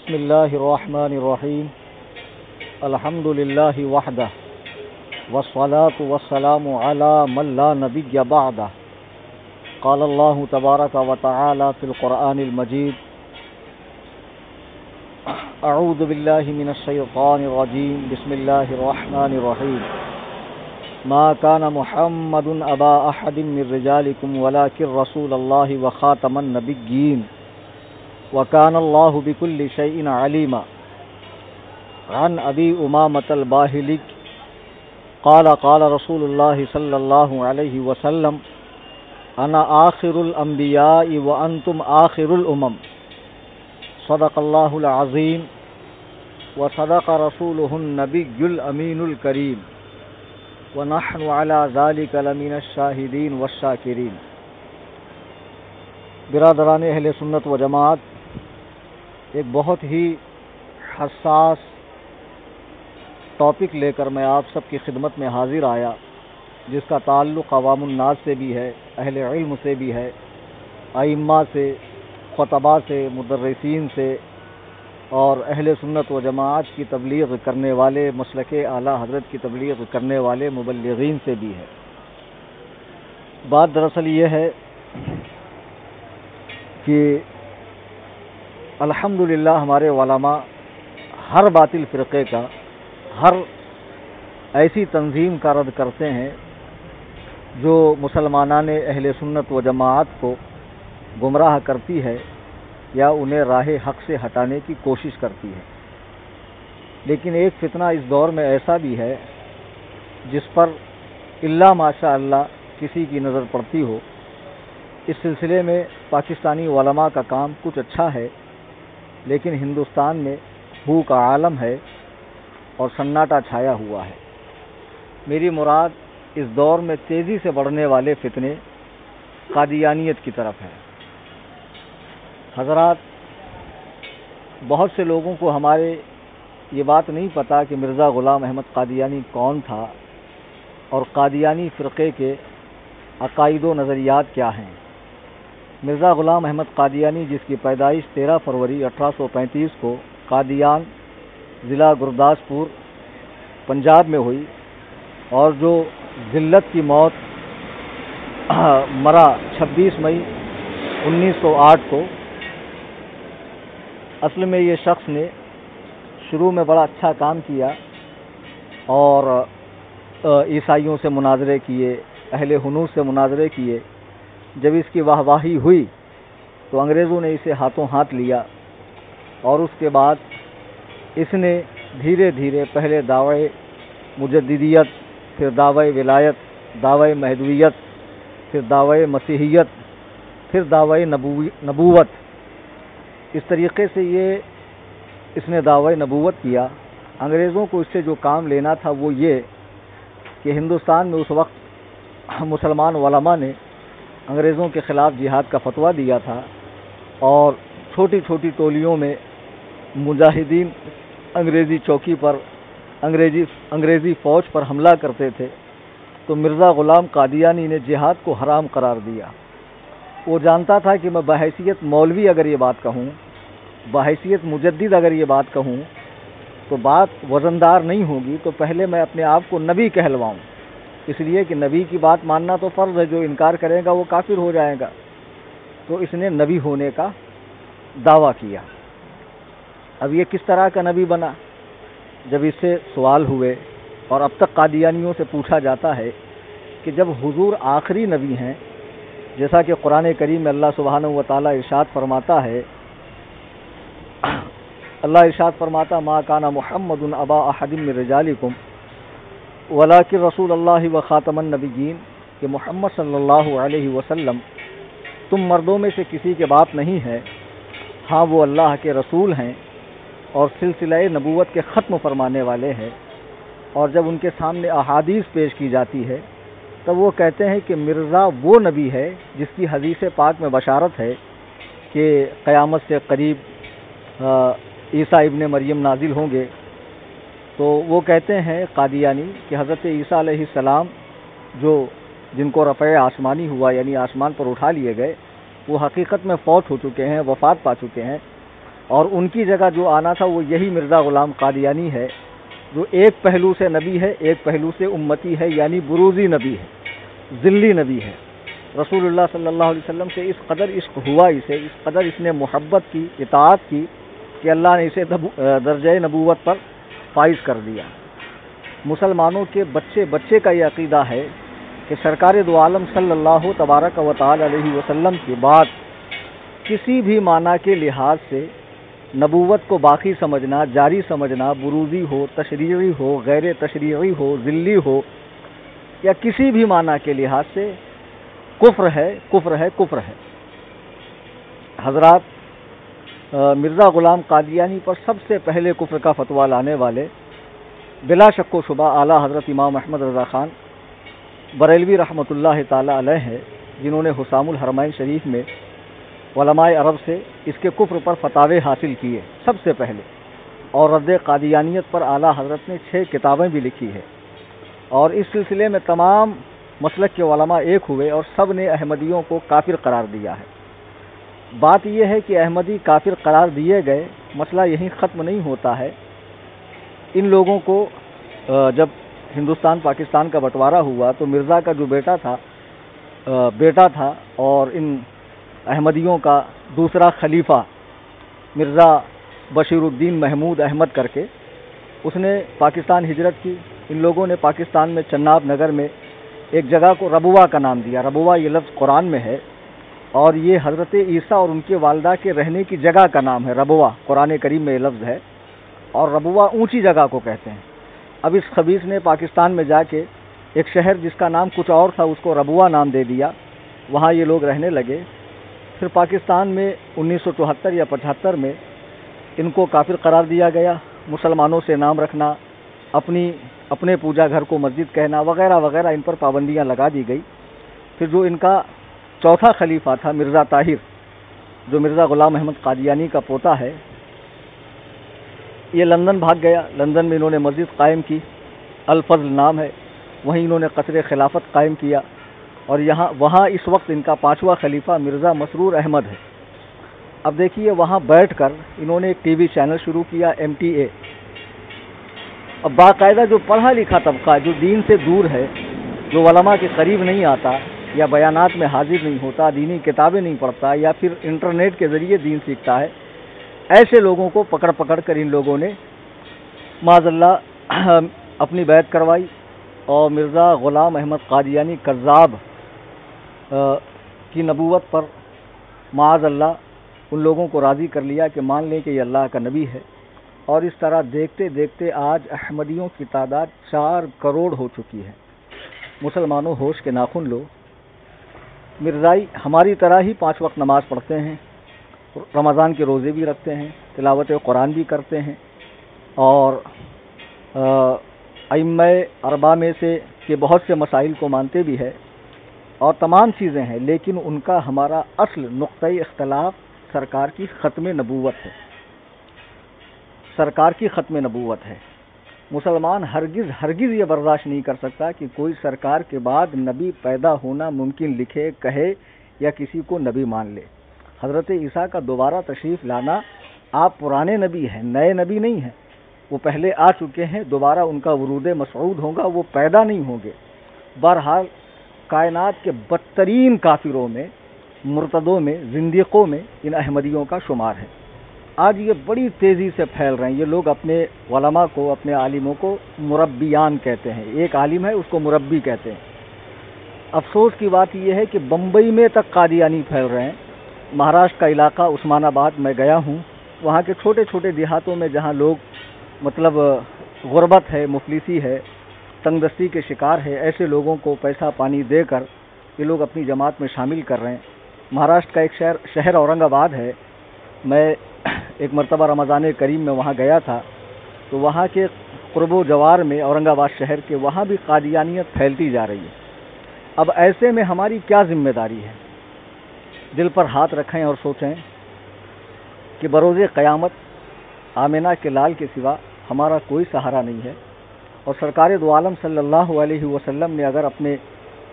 بسم الله الرحمن الرحيم الحمد لله وحده والصلاة والسلام على من لا نبي بعده قال الله تبارك وتعالى في القرآن المجيد أعوذ بالله من الشيطان الرجيم بسم الله الرحمن الرحيم ما كان محمد أبا أحد من رجالكم ولكن رسول الله وخاتم النبيين وكان الله بكل شيء عليما عن أبي أمامة الباهلي قال قال رسول الله صلى الله عليه وسلم أنا آخر الأنبياء وأنتم آخر الأمم صدق الله العظيم وصدق رسوله النبي الأمين الكريم ونحن على ذلك لمن الشاهدين والشاكرين۔ برادران اہل سنت و جماعت، ایک بہت ہی حساس ٹاپک لے کر میں آپ سب کی خدمت میں حاضر آیا، جس کا تعلق عوام الناس سے بھی ہے، اہل علم سے بھی ہے، ائمہ سے، خطبہ سے، مدرسین سے اور اہل سنت و جماعت کی تبلیغ کرنے والے، مسلک اعلیٰ حضرت کی تبلیغ کرنے والے مبلغین سے بھی ہے۔ بات دراصل یہ ہے کہ الحمدللہ ہمارے علماء ہر باطل فرقے کا، ہر ایسی تنظیم کا رد کرتے ہیں جو مسلمانان اہل سنت و جماعت کو گمراہ کرتی ہے یا انہیں راہ حق سے ہٹانے کی کوشش کرتی ہے۔ لیکن ایک فتنہ اس دور میں ایسا بھی ہے جس پر الا ماشاء اللہ کسی کی نظر پڑتی ہو۔ اس سلسلے میں پاکستانی علماء کا کام کچھ اچھا ہے، لیکن ہندوستان میں ہو کا عالم ہے اور سناٹا چھایا ہوا ہے۔ میری مراد اس دور میں تیزی سے بڑھنے والے فتنے قادیانیت کی طرف ہے۔ حضرات، بہت سے لوگوں کو ہمارے یہ بات نہیں پتا کہ مرزا غلام احمد قادیانی کون تھا اور قادیانی فرقے کے عقائد و نظریات کیا ہیں۔ مرزا غلام احمد قادیانی، جس کی پیدائش 13 فروری 1835 کو قادیان ضلع گرداسپور پنجاب میں ہوئی اور جو ذلت کی موت مرا 26 مئی 1908 کو، اصل میں یہ شخص نے شروع میں بڑا اچھا کام کیا اور عیسائیوں سے مناظرے کیے، اہل ہنوز سے مناظرے کیے۔ جب اس کی واہ واہی ہوئی تو انگریزوں نے اسے ہاتھوں ہاتھ لیا اور اس کے بعد اس نے دھیرے دھیرے پہلے دعوی مجددیت، پھر دعوی ولایت، دعوی مہدویت، پھر دعوی مسیحیت، پھر دعوی نبوت، اس طریقے سے اس نے دعوی نبوت کیا۔ انگریزوں کو اس سے جو کام لینا تھا وہ یہ کہ ہندوستان میں اس وقت مسلمان علماء نے انگریزوں کے خلاف جہاد کا فتویٰ دیا تھا اور چھوٹی چھوٹی ٹولیوں میں مجاہدین انگریزی چوکی پر، انگریزی فوج پر حملہ کرتے تھے۔ تو مرزا غلام قادیانی نے جہاد کو حرام قرار دیا۔ وہ جانتا تھا کہ میں بحیثیت مولوی اگر یہ بات کہوں، بحیثیت مجدد اگر یہ بات کہوں تو بات وزندار نہیں ہوگی، تو پہلے میں اپنے آپ کو نبی کہلواؤں، اس لیے کہ نبی کی بات ماننا تو فرض ہے، جو انکار کرے گا وہ کافر ہو جائے گا۔ تو اس نے نبی ہونے کا دعویٰ کیا۔ اب یہ کس طرح کا نبی بنا؟ جب اس سے سوال ہوئے اور اب تک قادیانیوں سے پوچھا جاتا ہے کہ جب حضور آخری نبی ہیں، جیسا کہ قرآن کریم میں اللہ سبحانہ و تعالیٰ ارشاد فرماتا ہے، اللہ ارشاد فرماتا ما کان محمد ابا احد من رجالکم ولکن رسول اللہ و خاتم النبیین، کہ محمد صلی اللہ علیہ وسلم تم مردوں میں سے کسی کے باپ نہیں ہے، ہاں وہ اللہ کے رسول ہیں اور سلسلہ نبوت کے ختم فرمانے والے ہیں۔ اور جب ان کے سامنے احادیث پیش کی جاتی ہے تب وہ کہتے ہیں کہ مرزا وہ نبی ہے جس کی حدیث پاک میں بشارت ہے کہ قیامت سے قریب عیسیٰ ابن مریم نازل ہوں گے۔ تو وہ کہتے ہیں قادیانی کہ حضرت عیسیٰ علیہ السلام جن کو رفع آسمانی ہوا، یعنی آسمان پر اٹھا لیے گئے، وہ حقیقت میں فوت ہو چکے ہیں، وفات پا چکے ہیں، اور ان کی جگہ جو آنا تھا وہ یہی مرزا غلام قادیانی ہے، جو ایک پہلو سے نبی ہے، ایک پہلو سے امتی ہے، یعنی بروزی نبی ہے، ذلی نبی ہے۔ رسول اللہ صلی اللہ علیہ وسلم سے اس قدر عشق ہوا اسے، اس قدر اس نے محبت کی، اطاعت کی کہ اللہ نے اسے درجہ نبوت پر فائز کر دیا۔ مسلمانوں کے بچے بچے کا یہ عقیدہ ہے کہ سرکار دو عالم صلی اللہ تبارک و تعالی علیہ وسلم کے بعد کسی بھی معنی کے لحاظ سے نبوت کو باقی سمجھنا، جاری سمجھنا، بروزی ہو، تشریعی ہو، غیر تشریعی ہو، ذلی ہو، یا کسی بھی معنی کے لحاظ سے کفر ہے، کفر ہے، کفر ہے۔ حضرات، مرزا غلام قادیانی پر سب سے پہلے کفر کا فتویٰ لانے والے بلا شک و شبہ اعلیٰ حضرت امام احمد رضا خان بریلوی رحمۃ اللہ تعالی علیہ ہیں، جنہوں نے حسام الحرمین شریف میں علماء عرب سے اس کے کفر پر فتاوے حاصل کیے سب سے پہلے، اور رد قادیانیت پر اعلیٰ حضرت نے 6 کتابیں بھی لکھی ہے، اور اس سلسلے میں تمام مسلک کے علماء ایک ہوئے اور سب نے احمدیوں کو کافر قرار دیا ہے۔ بات یہ ہے کہ احمدی کافر قرار دیے گئے، مسئلہ یہیں ختم نہیں ہوتا ہے۔ ان لوگوں کو جب ہندوستان پاکستان کا بٹوارا ہوا تو مرزا کا جو بیٹا تھا اور ان احمدیوں کا دوسرا خلیفہ مرزا بشیر الدین محمود احمد کر کے، اس نے پاکستان ہجرت کی۔ ان لوگوں نے پاکستان میں چناب نگر میں ایک جگہ کو ربوہ کا نام دیا۔ ربوہ یہ لفظ قرآن میں ہے، اور یہ حضرت عیسیٰ اور ان کے والدہ کے رہنے کی جگہ کا نام ہے۔ ربوہ قرآن کریم میں یہ لفظ ہے، اور ربوہ اونچی جگہ کو کہتے ہیں۔ اب اس خبیث نے پاکستان میں جا کے ایک شہر جس کا نام کچھ اور تھا اس کو ربوہ نام دے دیا، وہاں یہ لوگ رہنے لگے۔ پھر پاکستان میں 1974 یا 75 میں ان کو کافر قرار دیا گیا۔ مسلمانوں سے نام رکھنا، اپنے پوجا گھر کو مسجد کہنا وغیرہ وغیرہ، ان پر پابندیاں لگا دی گئی۔ پھر جو ان کا چوتھا خلیفہ تھا مرزا طاہر، جو مرزا غلام احمد قادیانی کا پوتا ہے، یہ لندن بھاگ گیا۔ لندن میں انہوں نے مسجد قائم کی، الفضل نام ہے، وہیں انہوں نے قصر خلافت قائم کیا، اور وہاں اس وقت ان کا 5واں خلیفہ مرزا مسرور احمد ہے۔ اب دیکھیے، وہاں بیٹھ کر انہوں نے ایک ٹی وی چینل شروع کیا، MTA۔ اب باقاعدہ جو پڑھا لکھا طبقہ جو دین سے دور ہے، جو علماء کے قریب نہیں آتا یا بیانات میں حاضر نہیں ہوتا، دینی کتابیں نہیں پڑھتا، یا پھر انٹرنیٹ کے ذریعے دین سیکھتا ہے، ایسے لوگوں کو پکڑ کر ان لوگوں نے معاذ اللہ اپنی بیعت کروائی، اور مرزا غلام احمد قادیانی کذاب کی نبوت پر معاذ اللہ ان لوگوں کو راضی کر لیا کہ مان لیں کہ یہ اللہ کا نبی ہے۔ اور اس طرح دیکھتے دیکھتے آج احمدیوں کی تعداد 4 کروڑ ہو چکی ہے۔ مسلمانوں، ہوش کے ناخن لو۔ مرزائی ہماری طرح ہی 5 وقت نماز پڑھتے ہیں، رمضان کے روزے بھی رکھتے ہیں، تلاوت قرآن بھی کرتے ہیں، اور ائمہ اربعہ میں سے کہ بہت سے مسائل کو مانتے بھی ہے، اور تمام چیزیں ہیں، لیکن ان کا ہمارا اصل نقطۂ اختلاف سرکار کی ختم نبوت ہے۔ سرکار کی ختم نبوت ہے۔ مسلمان ہرگز یہ برداشت نہیں کر سکتا کہ کوئی سرکار کے بعد نبی پیدا ہونا ممکن لکھے، کہے، یا کسی کو نبی مان لے۔ حضرت عیسیٰ کا دوبارہ تشریف لانا، آپ پرانے نبی ہیں، نئے نبی نہیں ہیں، وہ پہلے آ چکے ہیں، دوبارہ ان کا ورود مسعود ہوگا، وہ پیدا نہیں ہوں گے۔ بہرحال کائنات کے بدترین کافروں میں، مرتدوں میں، زندیقوں میں ان احمدیوں کا شمار ہے۔ آج یہ بڑی تیزی سے پھیل رہے ہیں۔ یہ لوگ اپنے علماء کو، اپنے عالموں کو مربیان کہتے ہیں۔ ایک عالم ہے، اس کو مربی کہتے ہیں۔ افسوس کی بات یہ ہے کہ بمبئی میں تک قادیانی پھیل رہے ہیں۔ مہاراشٹر کا علاقہ عثمان آباد میں گیا ہوں، وہاں کے چھوٹے چھوٹے دیہاتوں میں جہاں لوگ غربت ہے، مفلسی ہے، تنگ دستی کے شکار ہے، ایسے لوگوں کو پیسہ پانی دے کر یہ لوگ اپنی جماعت میں شامل کر رہے ہیں۔ مہاراشٹر کا ایک شہر اورنگ آباد ہے۔ میں ایک مرتبہ رمضان کریم میں وہاں گیا تھا، تو وہاں کے قرب و جوار میں، اورنگ آباد شہر کے، وہاں بھی قادیانیت پھیلتی جا رہی ہے۔ اب ایسے میں ہماری کیا ذمہ داری ہے؟ دل پر ہاتھ رکھیں اور سوچیں کہ بروز قیامت آمنہ کے لال کے سوا ہمارا کوئی سہارا نہیں ہے، اور سرکار دو عالم صلی اللہ علیہ وسلم نے اگر اپنے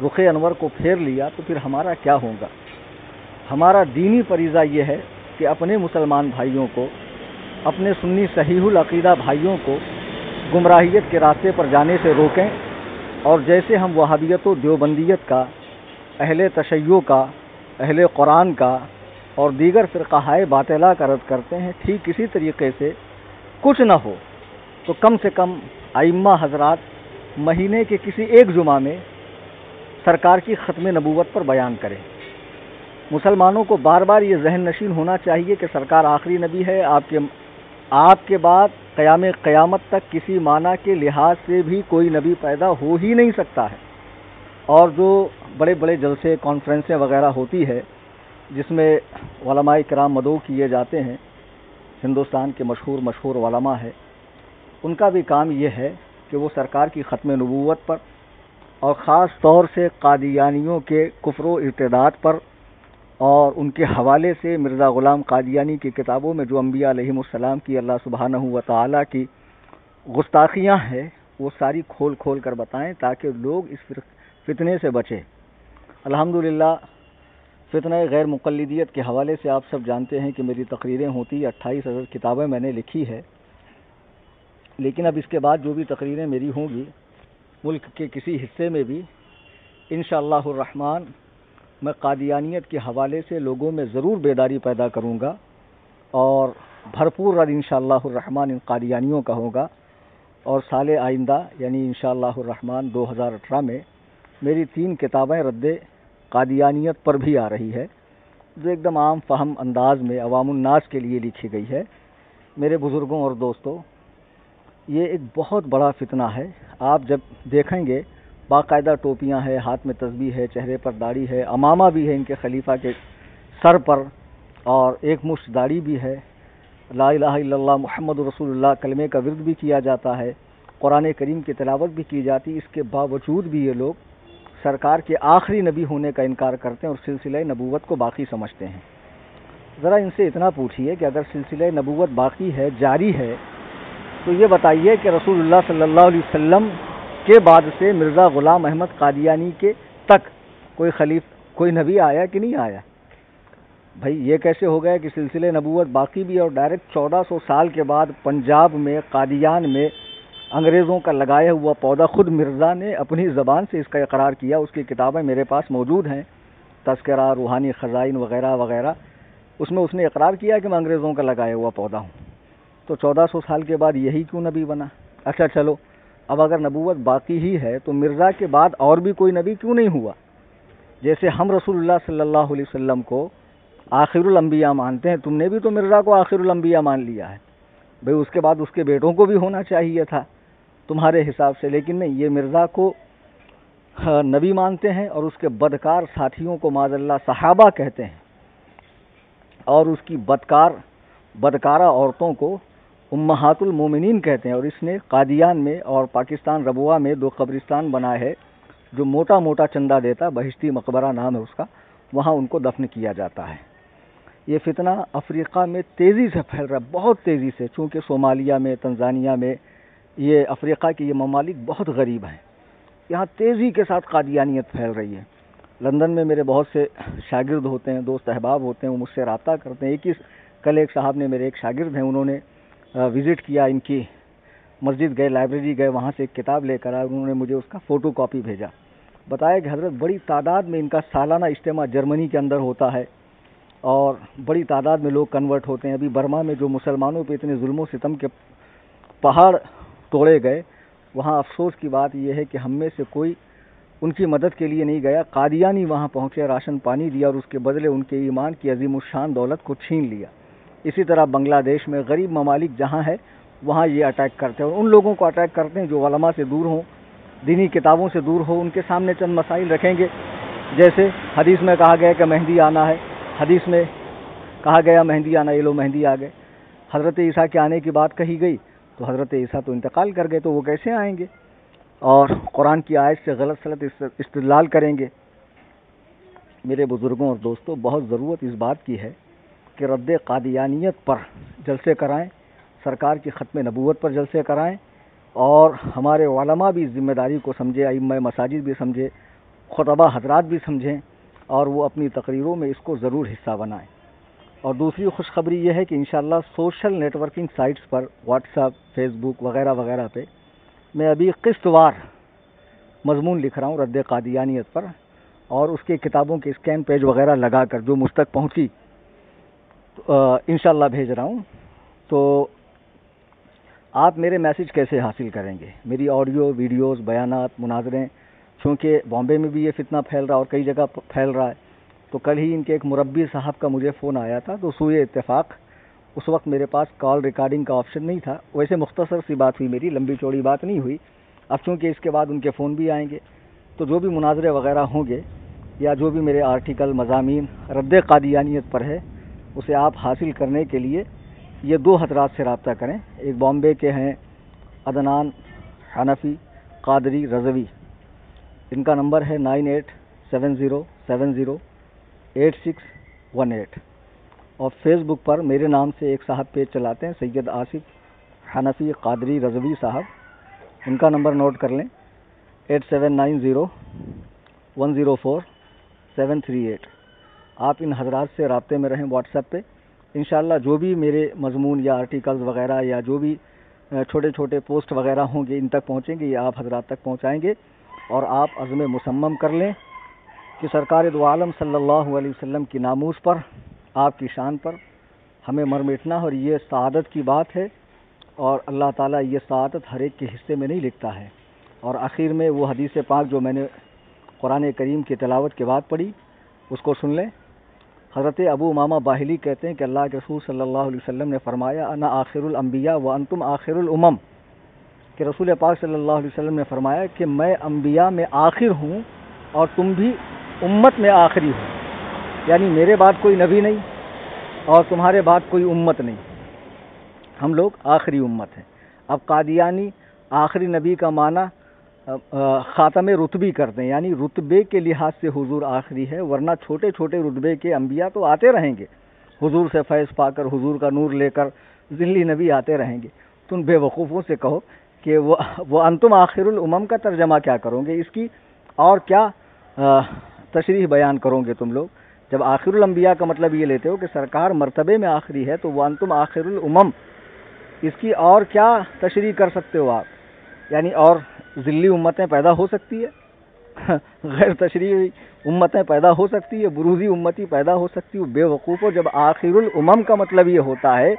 رخ انور کو پھیر لیا تو پھر ہمارا کیا ہوگا؟ ہمارا دینی فریضہ یہ ہے کہ اپنے مسلمان بھائیوں کو اپنے سنی صحیح العقیدہ بھائیوں کو گمراہیت کے راستے پر جانے سے روکیں، اور جیسے ہم وہابیت و دیوبندیت کا، اہل تشیع کا، اہل قرآن کا اور دیگر فرقہائے باطلہ کا رد کرتے ہیں، ٹھیک اسی طریقے سے کچھ نہ ہو تو کم سے کم ائمہ حضرات مہینے کے کسی ایک جمعہ میں سرکار کی ختم نبوت پر بیان کریں۔ مسلمانوں کو بار بار یہ ذہن نشین ہونا چاہیے کہ سرکار آخری نبی ہے، آپ کے بعد قیامت تک کسی معنی کے لحاظ سے بھی کوئی نبی پیدا ہو ہی نہیں سکتا ہے۔ اور جو بڑے بڑے جلسے، کانفرنسیں وغیرہ ہوتی ہے جس میں علماء کرام مدعو کیے جاتے ہیں، ہندوستان کے مشہور علماء ہیں، ان کا بھی کام یہ ہے کہ وہ سرکار کی ختم نبوت پر اور خاص طور سے قادیانیوں کے کفر و ارتداد پر اور ان کے حوالے سے مرزا غلام قادیانی کی کتابوں میں جو انبیاء علیہم السلام کی اللہ سبحانہ و تعالیٰ کی گستاخیاں ہیں وہ ساری کھول کھول کر بتائیں تاکہ لوگ اس فتنے سے بچیں۔ الحمدللہ فتنہ غیر مقلدیت کے حوالے سے آپ سب جانتے ہیں کہ میری تقریریں ہوتی، 28,000 کتابیں میں نے لکھی ہے، لیکن اب اس کے بعد جو بھی تقریریں میری ہوں گی ملک کے کسی حصے میں بھی انشاءاللہ الرحمن میں قادیانیت کے حوالے سے لوگوں میں ضرور بیداری پیدا کروں گا، اور بھرپور رد انشاءاللہ الرحمن ان قادیانیوں کا ہوگا۔ اور سال آئندہ یعنی انشاءاللہ الرحمن 2018 میں میری 3 کتابیں رد قادیانیت پر بھی آ رہی ہے، جو ایک دم عام فہم انداز میں عوام الناس کے لیے لکھی گئی ہے۔ میرے بزرگوں اور دوستوں، یہ ایک بہت بڑا فتنہ ہے۔ آپ جب دیکھیں گے باقاعدہ ٹوپیاں ہیں، ہاتھ میں تسبیح ہے، چہرے پر داڑھی ہے، امامہ بھی ہے ان کے خلیفہ کے سر پر، اور ایک مشت داڑھی بھی ہے، لا الہ الا اللہ محمد رسول اللہ کلمے کا ورد بھی کیا جاتا ہے، قرآن کریم کی تلاوت بھی کی جاتی، اس کے باوجود بھی یہ لوگ سرکار کے آخری نبی ہونے کا انکار کرتے ہیں اور سلسلہ نبوت کو باقی سمجھتے ہیں۔ ذرا ان سے اتنا پوچھیے کہ اگر سلسلہ نبوت باقی ہے، جاری ہے، تو یہ بتائیے کہ رسول اللہ صلی اللہ علیہ وسلم کے بعد سے مرزا غلام احمد قادیانی کے تک کوئی نبی آیا کہ نہیں آیا؟ بھائی یہ کیسے ہو گیا کہ سلسلہ نبوت باقی بھی اور ڈائریکٹ 1400 سال کے بعد پنجاب میں قادیان میں انگریزوں کا لگایا ہوا پودا خود مرزا نے اپنی زبان سے اس کا اقرار کیا۔ اس کی کتابیں میرے پاس موجود ہیں، تذکرہ، روحانی خزائن وغیرہ وغیرہ، اس میں اس نے اقرار کیا کہ میں انگریزوں کا لگایا ہوا پودا ہوں۔ تو 1400 سال کے بعد یہی کیوں نبی بنا؟ اچھا چلو، اب اگر نبوت باقی ہی ہے تو مرزا کے بعد اور بھی کوئی نبی کیوں نہیں ہوا؟ جیسے ہم رسول اللہ صلی اللہ علیہ وسلم کو آخر الانبیاء مانتے ہیں، تم نے بھی تو مرزا کو آخر الانبیاء مان لیا ہے۔ بھئی اس کے بعد اس کے بیٹوں کو بھی ہونا چاہیے تھا تمہارے حساب سے، لیکن نہیں، یہ مرزا کو نبی مانتے ہیں اور اس کے بدکار ساتھیوں کو معاذ اللہ صحابہ کہتے ہیں، اور اس کی بدکارہ عورتوں کو امہات المومنین کہتے ہیں۔ اور اس نے قادیان میں اور پاکستان ربوہ میں 2 قبرستان بنائے ہیں جو موٹا موٹا چندہ دیتا، بہشتی مقبرہ نام ہے اس کا، وہاں ان کو دفن کیا جاتا ہے۔ یہ فتنہ افریقہ میں تیزی سے پھیل رہا ہے، بہت تیزی سے، چونکہ صومالیہ میں، تنزانیہ میں، یہ افریقہ کے یہ ممالک بہت غریب ہیں، یہاں تیزی کے ساتھ قادیانیت پھیل رہی ہے۔ لندن میں میرے بہت سے شاگرد ہوتے ہیں، دوست احباب ہوتے ہیں، وہ مجھ سے رابطہ کرتے ہیں۔ کل ایک صاحب نے، میرے ایک شاگرد ہیں، انہوں نے وزٹ کیا ان کی مسجد، گئے لائبریری گئے، وہاں سے ایک کتاب لے کر آئے، انہوں نے مجھے اس کا فوٹو کاپی بھیجا، بتایا کہ حضرت بڑی تعداد میں ان کا سالانہ اجتماع جرمنی کے اندر ہوتا ہے اور بڑی تعداد میں لوگ کنورٹ ہوتے ہیں۔ ابھی برما میں جو مسلمانوں پہ اتنے ظلم و ستم کے پہاڑ توڑے گئے، وہاں افسوس کی بات یہ ہے کہ ہم میں سے کوئی ان کی مدد کے لیے نہیں گیا، قادیانی وہاں پہنچے، راشن پانی دیا اور اس کے بدلے ان کے ایمان کی عظیم الشان دولت کو چھین لیا۔ اسی طرح بنگلہ دیش میں غریب ممالک جہاں ہے وہاں یہ اٹیک کرتے ہیں، اور ان لوگوں کو اٹیک کرتے ہیں جو علماء سے دور ہوں، دینی کتابوں سے دور ہو، ان کے سامنے چند مسائل رکھیں گے، جیسے حدیث میں کہا گیا کہ مہدی آنا ہے، حدیث میں کہا گیا مہدی آنا، یہ لو مہدی آ گئے۔ حضرت عیسیٰ کے آنے کی بات کہی گئی تو حضرت عیسیٰ تو انتقال کر گئے، تو وہ کیسے آئیں گے؟ اور قرآن کی آیت سے غلط سلط استدلال کریں گے۔ میرے بزرگوں اور دوستوں، بہت ضرورت اس بات کی ہے کہ رد قادیانیت پر جلسے کرائیں، سرکار کی ختم نبوت پر جلسے کرائیں، اور ہمارے علماء بھی اس ذمہ داری کو سمجھے، ائمہ مساجد بھی سمجھے، خطبہ حضرات بھی سمجھیں، اور وہ اپنی تقریروں میں اس کو ضرور حصہ بنائیں۔ اور دوسری خوشخبری یہ ہے کہ انشاءاللہ سوشل نیٹ ورکنگ سائٹس پر واٹس ایپ، فیس بک وغیرہ وغیرہ پہ میں ابھی قسط وار مضمون لکھ رہا ہوں رد قادیانیت پر، اور اس کے کتابوں کے اسکین پیج وغیرہ لگا کر جو مجھ تک پہنچی انشاءاللہ بھیج رہا ہوں۔ تو آپ میرے میسج کیسے حاصل کریں گے؟ میری آڈیو، ویڈیوز، بیانات، مناظریں، چونکہ بامبے میں بھی یہ فتنہ پھیل رہا اور کئی جگہ پھیل رہا ہے، تو کل ہی ان کے ایک مربی صاحب کا مجھے فون آیا تھا، تو سوئے اتفاق اس وقت میرے پاس کال ریکارڈنگ کا آپشن نہیں تھا۔ ویسے مختصر سی بات ہوئی میری، لمبی چوڑی بات نہیں ہوئی۔ اب چونکہ اس کے بعد ان کے فون بھی آئیں گے، تو جو بھی مناظرے وغیرہ ہوں گے یا جو بھی میرے آرٹیکل، مضامین رد قادیانیت پر ہے، اسے آپ حاصل کرنے کے لیے یہ دو حضرات سے رابطہ کریں۔ ایک بامبے کے ہیں عدنان حنفی قادری رضوی، ان کا نمبر ہے 9870708618، اور فیس بک پر میرے نام سے ایک صاحب پیج چلاتے ہیں، سید آصف حنفی قادری رضوی صاحب، ان کا نمبر نوٹ کر لیں 8790104738۔ آپ ان حضرات سے رابطے میں رہیں واٹس ایپ پہ، انشاءاللہ جو بھی میرے مضمون یا آرٹیکلز وغیرہ یا جو بھی چھوٹے چھوٹے پوسٹ وغیرہ ہوں گے ان تک پہنچیں گے، یہ آپ حضرات تک پہنچائیں گے، اور آپ عزم مصمم کر لیں کہ سرکار دو عالم صلی اللہ علیہ وسلم کی ناموس پر، آپ کی شان پر ہمیں مر مٹنا، اور یہ سعادت کی بات ہے، اور اللہ تعالیٰ یہ سعادت ہر ایک کے حصے میں نہیں لکھتا ہے۔ اور آخر میں وہ حدیث پاک جو میں نے قرآن کریم کی تلاوت کے بعد پڑھی اس کو سن لیں۔ حضرت ابو امامہ باہلی کہتے ہیں کہ اللہ کے رسول صلی اللہ علیہ وسلم نے فرمایا انا آخر الانبیاء وانتم آخر الامم، کہ رسول پاک صلی اللہ علیہ وسلم نے فرمایا کہ میں انبیاء میں آخر ہوں اور تم بھی امت میں آخری ہو، یعنی میرے بعد کوئی نبی نہیں اور تمہارے بعد کوئی امت نہیں، ہم لوگ آخری امت ہیں۔ اب قادیانی آخری نبی کا معنی خاتم رتبی کرتے ہیں، یعنی رتبے کے لحاظ سے حضور آخری ہے، ورنہ چھوٹے چھوٹے رتبے کے انبیاء تو آتے رہیں گے، حضور سے فیض پا کر، حضور کا نور لے کر ذلی نبی آتے رہیں گے۔ تم بے وقوفوں سے کہو کہ وہ انتم آخر الامم کا ترجمہ کیا کرو گے، اس کی اور کیا تشریح بیان کرو گے تم لوگ؟ جب آخر الانبیاء کا مطلب یہ لیتے ہو کہ سرکار مرتبے میں آخری ہے، تو وہ انتم آخر الامم، اس کی اور کیا تشریح کر سکتے ہو آپ؟ یعنی اور ذلی امتیں پیدا ہو سکتی ہے، غیر تشریحی امتیں پیدا ہو سکتی ہے، بروزی امتی پیدا ہو سکتی ہے؟ بے وقوفو، جب آخر الامم کا مطلب یہ ہوتا ہے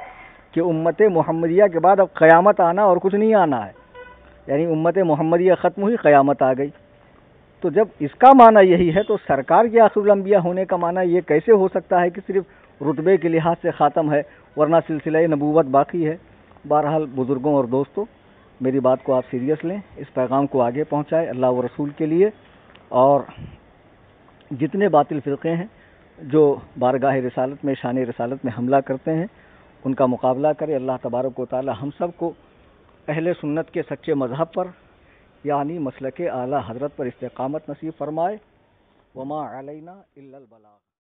کہ امت محمدیہ کے بعد اب قیامت آنا اور کچھ نہیں آنا ہے، یعنی امت محمدیہ ختم ہوئی، قیامت آ گئی، تو جب اس کا معنی یہی ہے تو سرکار کے آخر الانبیاء ہونے کا معنی یہ کیسے ہو سکتا ہے کہ صرف رتبے کے لحاظ سے خاتم ہے ورنہ سلسلہ نبوت باقی ہے؟ بہرحال بزرگوں اور دوستوں، میری بات کو آپ سیریس لیں، اس پیغام کو آگے پہنچائیں اللہ و رسول کے لیے، اور جتنے باطل فرقے ہیں جو بارگاہ رسالت میں، شان رسالت میں حملہ کرتے ہیں، ان کا مقابلہ کرے۔ اللہ تبارک و تعالی ہم سب کو اہل سنت کے سچے مذہب پر، یعنی مسلک اعلیٰ حضرت پر استقامت نصیب فرمائے۔ وما علینا الا البلاغ۔